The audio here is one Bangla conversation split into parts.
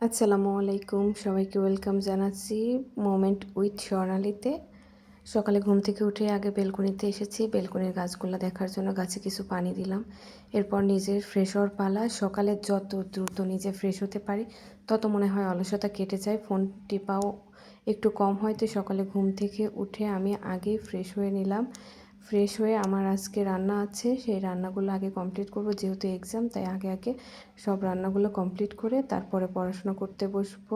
আসসালামু আলাইকুম, সবাইকে ওয়েলকাম জানাচ্ছি মোমেন্ট উইথ স্বর্ণালীতে। সকালে ঘুম থেকে উঠে আগে বেলকনিতে এসেছি, বেলকনির গাছগুলো দেখার জন্য গাছে কিছু পানি দিলাম। এরপর নিজের ফ্রেশ হওয়ার পালা। সকালে যত দ্রুত নিজে ফ্রেশ হতে পারি তত মনে হয় অলসতা কেটে যায়, ফোন টিপাও একটু কম হয়। তো সকালে ঘুম থেকে উঠে আমি আগেই ফ্রেশ হয়ে নিলাম। ফ্রেশ হয়ে আমার আজকে রান্না আছে, সেই রান্নাগুলো আগে কমপ্লিট করব, যেহেতু এক্সাম তাই আগে আগে সব রান্নাগুলো কমপ্লিট করে তারপরে পড়াশোনা করতে বসবো।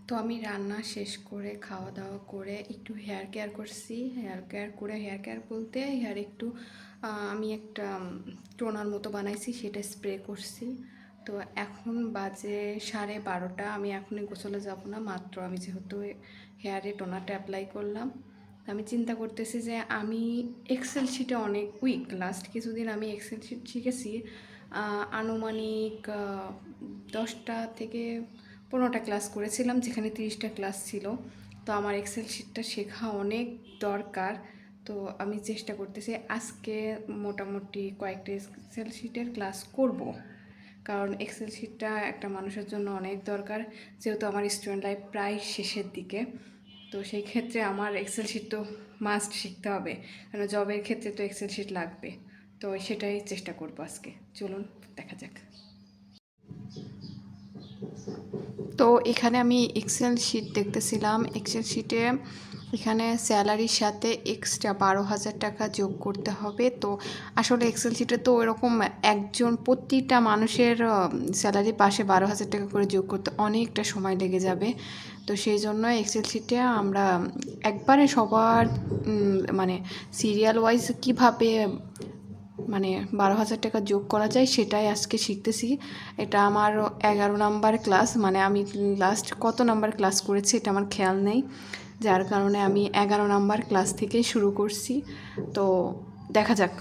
তো আমি রান্না শেষ করে খাওয়া দাওয়া করে একটু হেয়ার কেয়ার করছি। হেয়ার কেয়ার করে, হেয়ার কেয়ার বলতে হেয়ার একটু আমি একটা টোনার মতো বানাইছি, সেটা স্প্রে করছি। তো এখন বাজে 12:30। আমি এখনই গোসলে যাব না, মাত্র আমি যেহেতু হেয়ারে টোনারটা অ্যাপ্লাই করলাম। আমি চিন্তা করতেছি যে আমি এক্সেল শিটে অনেক উইক। লাস্ট কিছুদিন আমি এক্সেল শিট শিখেছি, আনুমানিক 10টা থেকে 15টা ক্লাস করেছিলাম, যেখানে 30টা ক্লাস ছিল। তো আমার এক্সেল শিটটা শেখা অনেক দরকার। তো আমি চেষ্টা করতেছি আজকে মোটামুটি কয়েকটা এক্সেল শিটের ক্লাস করব, কারণ এক্সেল শিটটা একটা মানুষের জন্য অনেক দরকার, যেহেতু আমার স্টুডেন্ট লাইফ প্রায় শেষের দিকে। তো সেই ক্ষেত্রে আমার এক্সেল শিট তো মাস্ট শিখতে হবে, কারণ জবের ক্ষেত্রে তো এক্সেল শিট লাগবে। তো সেটাই চেষ্টা করব আজকে। চলুন দেখা যাক। তো এখানে আমি এক্সেল শিট দেখতেছিলাম। এক্সেল শিটে এখানে স্যালারির সাথে এক্সট্রা 12,000 টাকা যোগ করতে হবে। তো আসলে এক্সেল শিটে তো এরকম একজন প্রতিটা মানুষের স্যালারি পাশে 12,000 টাকা করে যোগ করতে অনেকটা সময় লেগে যাবে। তো সেই জন্য এক্সেল শিটে আমরা একবারে সবার মানে সিরিয়াল ওয়াইজ কীভাবে 12,000 টাকা যোগ করা যায় সেটাই আজকে শিখতেছি। এটা আমার 11 নাম্বার ক্লাস, আমি লাস্ট কত নাম্বার ক্লাস করেছি এটা আমার খেয়াল নেই, যার কারণে আমি 11 নাম্বার ক্লাস থেকেই শুরু করছি। তো দেখা যাক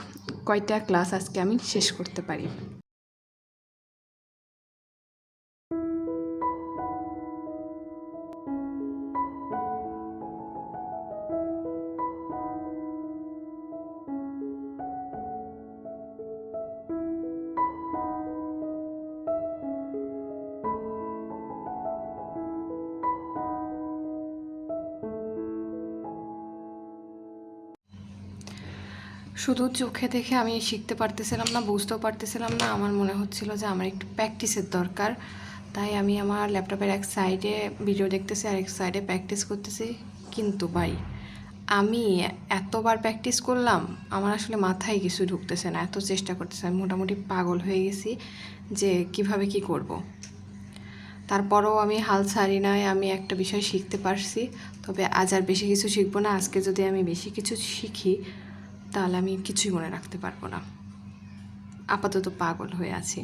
কয়টা ক্লাস আজকে আমি শেষ করতে পারি। শুধু চোখে দেখে আমি শিখতে পারতেছিলাম না, বুঝতেও পারতেছিলাম না। আমার মনে হচ্ছিল যে আমার একটু প্র্যাকটিসের দরকার, তাই আমি আমার ল্যাপটপের এক সাইডে ভিডিও দেখতেছি আর এক সাইডে প্র্যাকটিস করতেছি। কিন্তু ভাই, আমি এতবার প্র্যাকটিস করলাম, আমার আসলে মাথায় কিছু ঢুকতেছে না। এত চেষ্টা করতেছে, আমি মোটামুটি পাগল হয়ে গেছি যে কিভাবে কি করব। তারপরও আমি হাল ছাড়ি নাই, আমি একটা বিষয় শিখতে পারছি। তবে আজ আর বেশি কিছু শিখবো না। আজকে যদি আমি বেশি কিছু শিখি তাহলে আমি কিছুই মনে রাখতে পারবো না। আপাতত পাগল হয়ে আছি।